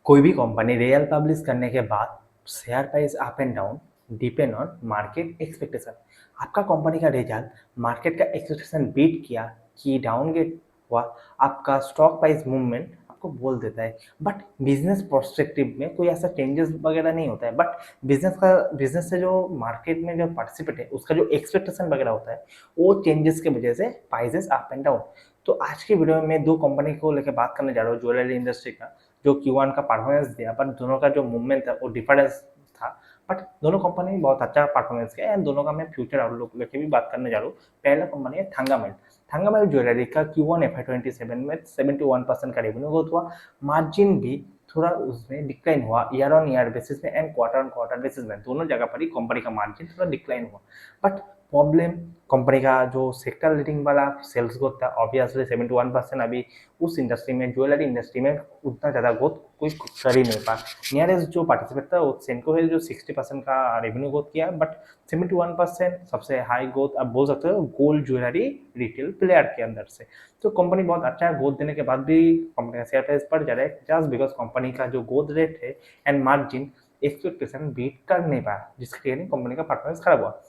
कोई भी company real publish करने के बाद share price up and down depend on market expectation. आपका कंपनी का रिजल्ट मार्केट का एक्सपेक्टेशन बीट किया कि डाउनग्रेड हुआ, आपका स्टॉक प्राइस मूवमेंट आपको बोल देता है। बट बिजनेस पर्सपेक्टिव में कोई ऐसा चेंजेस वगैरह नहीं होता है। बट बिजनेस से जो मार्केट में जो पार्टिसिपेट है उसका जो एक्सपेक्टेशन वगैरह होता है वो चेंजेस की वजह से प्राइसेस अप एंड डाउन। तो आज की वीडियो में मैं दो कंपनी को लेकर बात करने जा रहा हूँ ज्वेलरी इंडस्ट्री का, जो Q1 का परफॉर्मेंस दिया, पर दोनों का जो मूवमेंट था वो डिफरेंस था। बट दोनों कंपनी बहुत अच्छा परफॉर्मेंस किया एंड दोनों का मैं फ्यूचर आउटलुक लेके भी बात करने जा रहा हूँ। पहला कंपनी है थंगामेल। थंगामेल ज्वेलरी का Q1 FY27 में 71% का रेवेन्यू ग्रोथ हुआ। मार्जिन भी थोड़ा उसमें डिक्लाइन हुआ ईयर ऑन ईयर बेसिस में and quarter on quarter basis में, दोनों जगह पर ही कंपनी का मार्जिन थोड़ा डिक्लाइन हुआ। बट प्रॉब्लम कंपनी का जो सेक्टर लीडिंग वाला सेल्स ग्रोथ था, ऑब्वियसली 71%। अभी उस इंडस्ट्री में ज्वेलरी इंडस्ट्री में उतना ज़्यादा ग्रोथ कोई कर ही नहीं पा। नियरेस्ट जो पार्टिसिपेट था वो सेंको है, जो 60% का रेवेन्यू ग्रोथ किया। बट 71% सबसे हाई ग्रोथ आप बोल सकते हो गोल्ड ज्वेलरी रिटेल प्लेयर के अंदर से। तो कंपनी बहुत अच्छा ग्रोथ देने के बाद भी कंपनी का शेयर प्राइस बढ़ जा रहा है जस्ट बिकॉज कंपनी का जो ग्रोथ रेट है एंड मार्जिन एक्सपेक्टेशन बीट कर नहीं पाया, जिसके लिए कंपनी का परफॉर्मेंस खराब हुआ।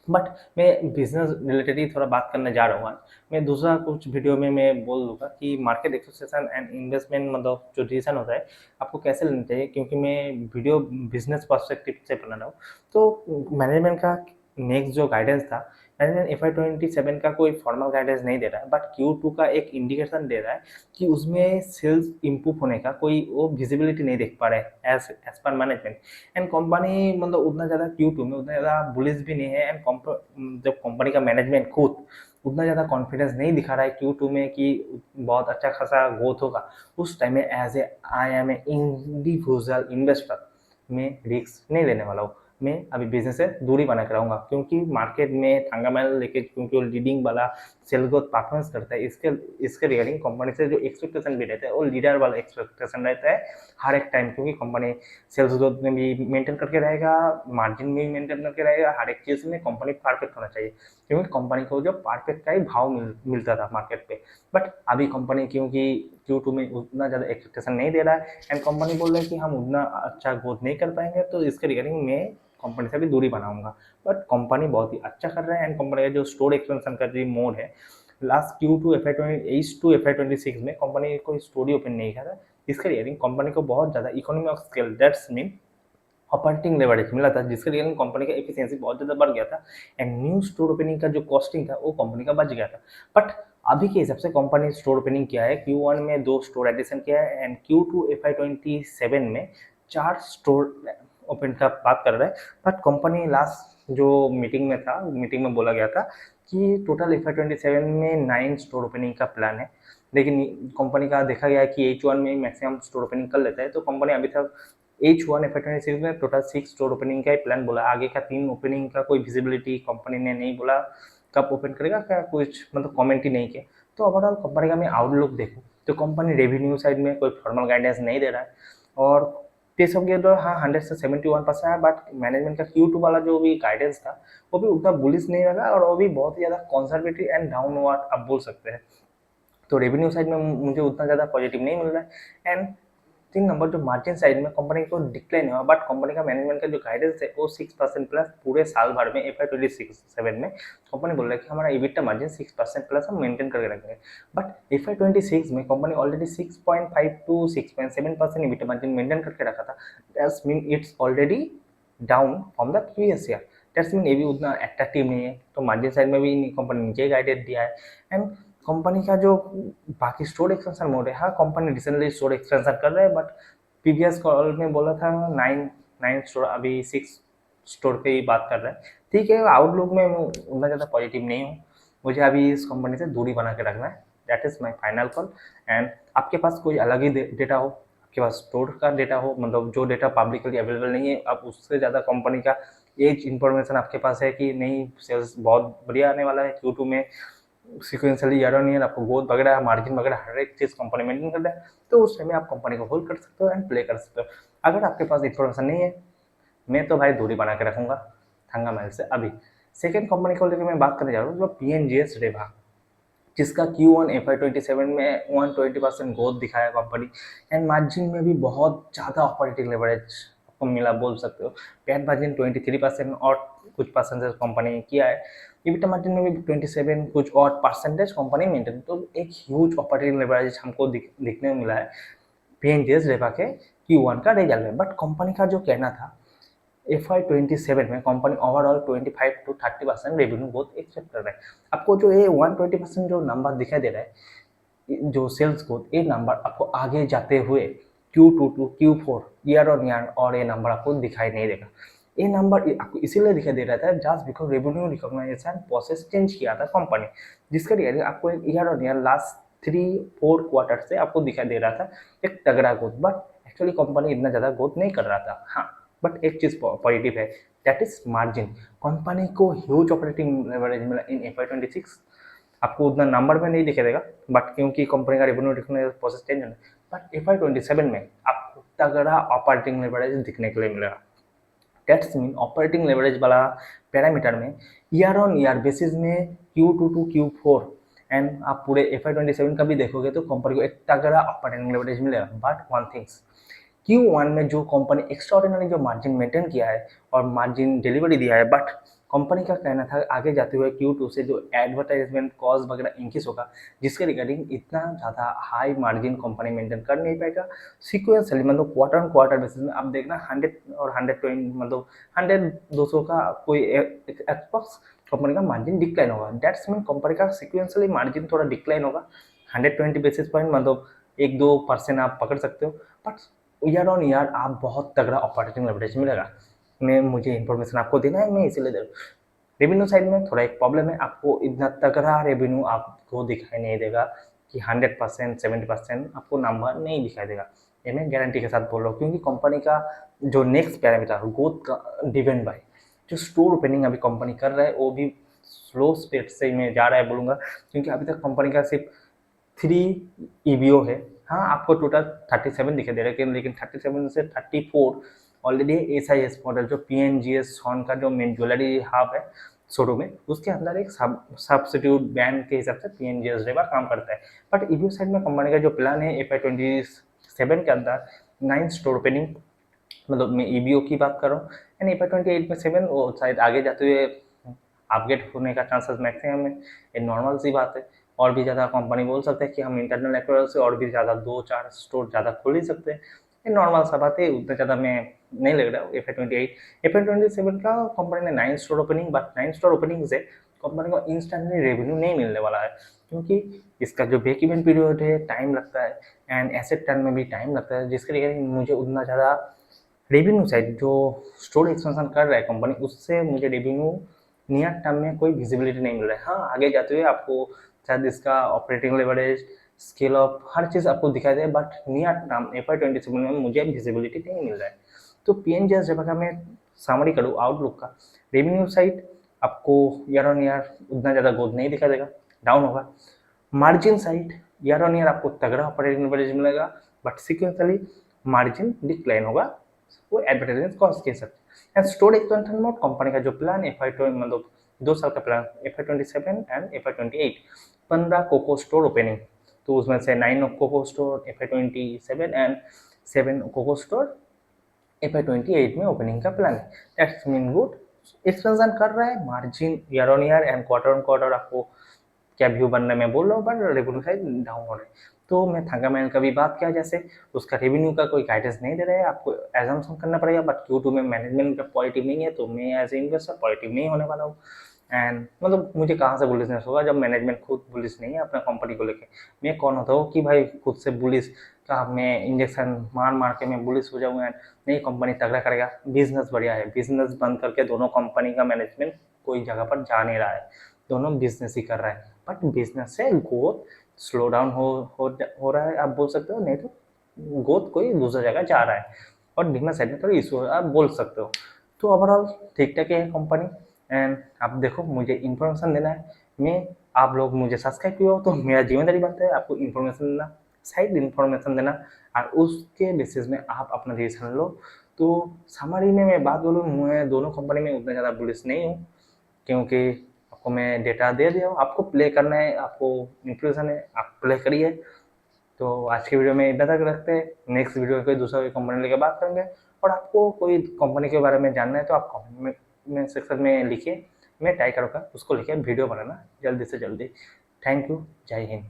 बट मैं बिजनेस रिलेटेड ही थोड़ा बात करने जा रहा हूँ आज। मैं दूसरा कुछ वीडियो में मैं बोल दूंगा कि मार्केट एक्सपेक्टेशन एंड इन्वेस्टमेंट मतलब जो डिसीजन होता है आपको कैसे लेना चाहिए, क्योंकि मैं वीडियो बिजनेस पर्सपेक्टिव से बना रहा हूँ। तो मैनेजमेंट का नेक्स्ट जो गाइडेंस था, मैनेजमेंट FY27 का कोई फॉर्मल गाइडेंस नहीं दे रहा है, बट Q2 का एक इंडिकेशन दे रहा है कि उसमें सेल्स इंप्रूव होने का कोई वो विजिबिलिटी नहीं देख पा रहे हैं as as per management. And company मतलब उतना ज़्यादा Q2 में उतना ज़्यादा बुलिश भी नहीं है एंड जब कंपनी का मैनेजमेंट खुद उतना ज़्यादा कॉन्फिडेंस नहीं दिखा रहा है Q2 में कि बहुत अच्छा खासा ग्रोथ होगा, उस टाइम में as a I am a individual investor मैं रिस्क नहीं लेने वाला हूँ। मैं अभी बिजनेस से दूरी बना के रहूँगा, क्योंकि मार्केट में थंगामेल लेके क्योंकि वो लीडिंग वाला सेल ग्रोथ परफॉर्मेंस करता है। इसके रिगार्डिंग कंपनी से जो एक्सपेक्टेशन भी रहता है वो लीडर वाला एक्सपेक्टेशन रहता है हर एक टाइम, क्योंकि कंपनी सेल्स ग्रोथ में भी मेंटेन करके रहेगा, मार्जिन में भी मेंटेन करके रहेगा। हर एक चीज़ में कंपनी परफेक्ट होना चाहिए, क्योंकि कंपनी को जो परफेक्ट का ही भाव मिलता था मार्केट पे। बट अभी कंपनी क्योंकि Q2 में उतना ज़्यादा एक्सपेक्टेशन नहीं दे रहा है एंड कंपनी बोल रही है कि हम उतना अच्छा ग्रोथ नहीं कर पाएंगे, तो इसके रिगार्डिंग मैं कंपनी से भी दूरी बनाऊंगा। बट कंपनी बहुत ही अच्छा कर रहा है एंड कंपनी का जो स्टोर एक्सपेंशन का जो मोड है, लास्ट Q2 FY26 में कंपनी कोई स्टोरी ओपन नहीं करा। इसके रिगार्डिंग कंपनी को बहुत ज़्यादा economy of scale that's mean operating leverage मिला था, जिसके रिगार्डिंग कंपनी का एफिशिएंसी बहुत ज़्यादा बढ़ गया था एंड न्यू स्टोर ओपनिंग का जो कॉस्टिंग था वो कंपनी का बच गया था। बट अभी के हिसाब से कंपनी स्टोर ओपनिंग किया है, Q1 में 2 स्टोर एडिशन किया है एंड Q2 FY27 में 4 स्टोर ओपन का बात कर रहा है। बट कंपनी लास्ट जो मीटिंग में था, मीटिंग में बोला गया था कि टोटल FY27 में 9 स्टोर ओपनिंग का प्लान है। लेकिन कंपनी का देखा गया है कि H1 में मैक्सिमम स्टोर ओपनिंग कर लेता है, तो कंपनी अभी तक H1 FY26 में टोटल 6 स्टोर ओपनिंग का ही प्लान बोला। आगे का 3 ओपनिंग का कोई विजिबिलिटी कंपनी ने नहीं बोला, कब ओपन करेगा क्या कुछ मतलब कमेंट ही नहीं किया। तो ओवरऑल कंपनी का मैं आउटलुक देखूँ तो कंपनी रेवेन्यू साइड में कोई फॉर्मल गाइडेंस नहीं दे रहा है और पेस ऑफ गेट हाँ 100 से 71% है। बट मैनेजमेंट का Q2 वाला जो भी गाइडेंस था वो भी उतना बुलिश नहीं लगा और वो भी बहुत ही ज़्यादा कंजर्वेटिव एंड डाउनवर्ड आप बोल सकते हैं। तो रेवेन्यू साइड में मुझे उतना ज़्यादा पॉजिटिव नहीं मिल रहा है एंड 3 नंबर जो मार्जिन साइड में कंपनी को डिक्लाइन हुआ। बट कंपनी का मैनेजमेंट का जो गाइडेंस है वो 6% प्लस पूरे साल भर में FY27 में कंपनी बोल रहा है कि हमारा EBITDA मार्जिन 6% प्लस हम मेंटेन करके रखेंगे। बट FY26 में company already 6.5 to 6.7% EBITDA margin maintain करके रखा था। That's mean it's already down from the previous year. That's mean ये भी उतना अट्रैक्टिव नहीं है, तो मार्जिन साइड में भी कंपनी नीचे गाइडेड दिया है। एंड कंपनी का जो बाकी स्टोर एक्सपेंशन मोड है, हाँ कंपनी रिसेंटली स्टोर एक्सपेंशन कर रहा है। बट प्रीवियस कॉल में बोला था 9 स्टोर, अभी 6 स्टोर पे ही बात कर रहा है। ठीक है, आउटलुक में उतना ज़्यादा पॉजिटिव नहीं हूँ, मुझे अभी इस कंपनी से दूरी बना के रखना है। That is my final call. And आपके पास कोई अलग ही डेटा हो, आपके पास स्टोर का डेटा हो, मतलब जो डेटा पब्लिकली अवेलेबल नहीं है, आप उससे ज़्यादा कंपनी का एज इन्फॉर्मेशन आपके पास है कि नहीं सेल्स बहुत बढ़िया आने वाला है Q2 में, सिक्वेंशियली ईयर ऑन ईयर आपको ग्रोथ वगैरह मार्जिन वगैरह हर एक चीज़ कंपनी मेंटेन कर रहा है, तो उस टाइम में आप कंपनी को होल्ड कर सकते हो एंड प्ले कर सकते हो। अगर आपके पास इन्फॉर्मेशन नहीं है, मैं तो भाई दूरी बना के रखूंगा थंगामेल से। अभी सेकेंड कंपनी को लेकर मैं बात करने जा रहा हूँ, जो PNGS रेवा। जिसका Q1 FY27 में 120% ग्रोथ दिखाया कंपनी, एंड मार्जिन में भी बहुत ज़्यादा ऑपरेटिंग लेवरेज आपको मिला बोल सकते हो। पैट मार्जिन 23% और कुछ परसेंटेज कंपनी ने किया है। EBITDA मार्जिन में भी 27 कुछ और परसेंटेज कंपनी मेंटेन, तो एक ह्यूज ऑपरेटिंग लेवरेज हमको दिखने में मिला है पीएनजीएस रेवा के Q1 का रिजल्ट में। बट कंपनी का जो कहना था FY27 में company overall 25 to 30% revenue growth expect कर रहा है। आपको जो ये 120% जो नंबर दिखाई दे रहा है, जो सेल्स ग्रोथ, ये नंबर आपको आगे जाते हुए Q2 to Q4 year on year और ये नंबर आपको दिखाई नहीं देगा। ये नंबर आपको इसीलिए दिखाई दे रहा था just because revenue recognization process change किया था कंपनी, जिसके रिगार्डिंग आपको एक year on year last 3-4 quarter से आपको दिखाई दे रहा था एक तगड़ा ग्रोथ, बट एक्चुअली कंपनी इतना ज़्यादा ग्रोथ नहीं कर रहा था। हाँ, बट एक चीज़ पॉजिटिव है, दैट इज मार्जिन। कंपनी को ह्यूज ऑपरेटिंग लेवरेज मिला इन FY26। आपको उतना नंबर में नहीं दिखेगा, बट क्योंकि कंपनी का रेवेन्यू प्रोसेस चेंज है, बट FY27 में आपको तगड़ा ऑपरेटिंग लेवरेज दिखने के लिए मिलेगा। दैट्स मीन ऑपरेटिंग लेवरेज वाला पैरामीटर में ईयर ऑन ईयर बेसिस में Q2 to Q4 एंड आप पूरे FY27 का भी देखोगे तो कंपनी को एक तगड़ा ऑपरेटिंग लेवरेज मिलेगा। बट वन थिंग्स, Q1 में जो कंपनी एक्स्ट्राऑर्डिनरी जो मार्जिन मेंटेन किया है और मार्जिन डिलीवरी दिया है, बट कंपनी का कहना था आगे जाते हुए Q2 से जो एडवर्टाइजमेंट कॉस्ट वगैरह इंक्रीज होगा, जिसके रिगार्डिंग इतना ज़्यादा हाई मार्जिन कंपनी मेंटेन कर नहीं पाएगा। सिक्वेंसली मतलब क्वार्टर ऑन क्वार्टर बेसिस में आप देखना 100 और 120 मतलब 100-200 का कोई एप्रॉक्स कंपनी का मार्जिन डिक्लाइन होगा। दैट्स मीन कंपनी का सिक्वेंसली मार्जिन थोड़ा डिक्लाइन होगा 120 बेसिस पॉइंट, मतलब 1-2% आप पकड़ सकते हो। बट ईयर ऑन ईयर आप बहुत तगड़ा ऑपरेटिंग लेवरेज मिलेगा। मुझे इन्फॉर्मेशन आपको देना है, मैं इसीलिए दे रहा हूँ। रेवेन्यू साइड में थोड़ा एक प्रॉब्लम है, आपको इतना तगड़ा रेवेन्यू आपको दिखाई नहीं देगा कि 100% 70% आपको नंबर नहीं दिखाई देगा। ये मैं गारंटी के साथ बोल रहा हूँ, क्योंकि कंपनी का जो नेक्स्ट पैरामीटर ग्रोथ का डिपेंड बाय जो स्टोर ओपनिंग अभी कंपनी कर रहा है, वो भी स्लो स्पीड से मैं जा रहा है बोलूँगा, क्योंकि अभी तक कंपनी का सिर्फ 3 EBO है। हाँ, आपको टोटल 37 दिखाई दे रहा है, लेकिन 37 से 34 ऑलरेडी SIS मॉडल जो PNGS सॉन का जो मेन ज्वेलरी हब है शोरूम में, उसके अंदर एक सब्स्टिट्यूट बैंड के हिसाब से PNGS रेवा काम करता है। बट EBO साइड में कंपनी का जो प्लान है FY27 के अंदर 9 स्टोर ओपनिंग, मतलब मैं EBO की बात कर रहा हूँ, एंड FY28 में 7 वो शायद आगे जाते हुए अपग्रेड होने का चांसेस मैक्सिमम है। ये नॉर्मल सी बात है। और भी ज़्यादा कंपनी बोल सकते हैं कि हम इंटरनल एक्वायर से और भी ज़्यादा 2-4 स्टोर ज़्यादा खोल ही सकते हैं। ये नॉर्मल सा बात है, उतना ज़्यादा मैं नहीं लग रहा हूँ। FY27 का कंपनी ने 9 store opening, but 9 store opening से कंपनी को इंस्टेंटली रेवेन्यू नहीं मिलने वाला है, क्योंकि इसका जो ब्रेक इवन पीरियड है टाइम लगता है, एंड एसेट टर्न में भी टाइम लगता है, जिसके लिए मुझे उतना ज़्यादा रेवेन्यू साइड जो स्टोर एक्सपेंशन कर रहा है कंपनी, उससे मुझे रेवेन्यू नियर टर्म में कोई विजिबिलिटी नहीं मिल रहा है। हाँ, आगे जाते हुए आपको शायद इसका ऑपरेटिंग लेवरेज, स्केल ऑफ हर चीज़ आपको दिखाई दे, बट नियर टर्म FY27 में मुझे विजिबिलिटी नहीं मिल रहा है। तो PNGS जब अगर मैं समरी करूँ आउटलुक का, रेवेन्यू साइड आपको ईयर ऑन ईयर उतना ज़्यादा ग्रोथ नहीं दिखाई देगा, डाउन होगा। Margin side year on year आपको तगड़ा ऑपरेटिंग लेवरेज मिलेगा, बट सिक्वेंसली मार्जिन डिक्लाइन होगा, वो एडवर्टाइजमेंट कॉस्ट के हिसाब से। And store expansion mode company का जो प्लान मतलब 2 साल का plan FY27 and FY28 15 COCO store opening, तो उसमें से 9 COCO store FY27 and 7 COCO store FY28 में ओपनिंग का प्लान है। दैट्स मीन गुड एक्सपेंशन कर रहा है, margin year on year and quarter on quarter आपको क्या व्यू बनने में बोल रहा हूँ, बट रेवेन्यू साइड डाउन हो रहा है। तो मैं थंगामैन का भी बात किया, जैसे उसका रेवेन्यू का कोई गाइडेंस नहीं दे रहा है, आपको एजम्पशन करना पड़ेगा, बट Q2 में मैनेजमेंट का पॉजिटिव नहीं है, तो मैं एज ए इन्वेस्टर पॉजिटिव नहीं होने वाला हूँ। एंड मतलब मुझे कहाँ से बुलिशनेस होगा जब मैनेजमेंट खुद बुलिश नहीं है अपना कंपनी को लेके। मैं कौन होता हूँ कि भाई खुद से बुलिश का मैं इंजेक्शन मार मार के मैं बुलिश हो जाऊँ, एंड नहीं कंपनी तगड़ा करेगा, बिजनेस बढ़िया है, बिजनेस बंद करके दोनों कंपनी का मैनेजमेंट कोई जगह पर जा नहीं रहा है, दोनों बिजनेस ही कर रहा है, बट बिजनेस से ग्रोथ स्लो डाउन हो रहा है आप बोल सकते हो, नहीं तो ग्रोथ कोई दूसरा जगह जा रहा है, और बिजनेस साइड में थोड़ा इशू आप बोल सकते हो। तो ओवरऑल ठीक ठाक है कंपनी। एंड आप देखो, मुझे इन्फॉर्मेशन देना है, मैं आप लोग मुझे सब्सक्राइब किया हो तो मेरा जिम्मेदारी बनता है आपको इन्फॉर्मेशन देना, साइड इन्फॉर्मेशन देना, और उसके बेसिस में आप अपना डिसीजन लो। तो समरी में मैं बात बोलूँ, मैं दोनों कंपनी में उतना ज़्यादा बुलिश नहीं हूँ, क्योंकि आपको मैं डेटा दे दिया हूँ, आपको प्ले करना है, आपको इंक्लूजन है, आप प्ले करिए। तो आज की वीडियो में इतना तक रखते हैं, नेक्स्ट वीडियो में कोई दूसरा कोई कंपनी लेके बात करेंगे। और आपको कोई कंपनी के बारे में जानना है तो आप कमेंट में सेक्शन में लिखिए, मैं ट्राई करूँगा उसको लेके वीडियो बनाना जल्दी से जल्दी। थैंक यू, जय हिंद।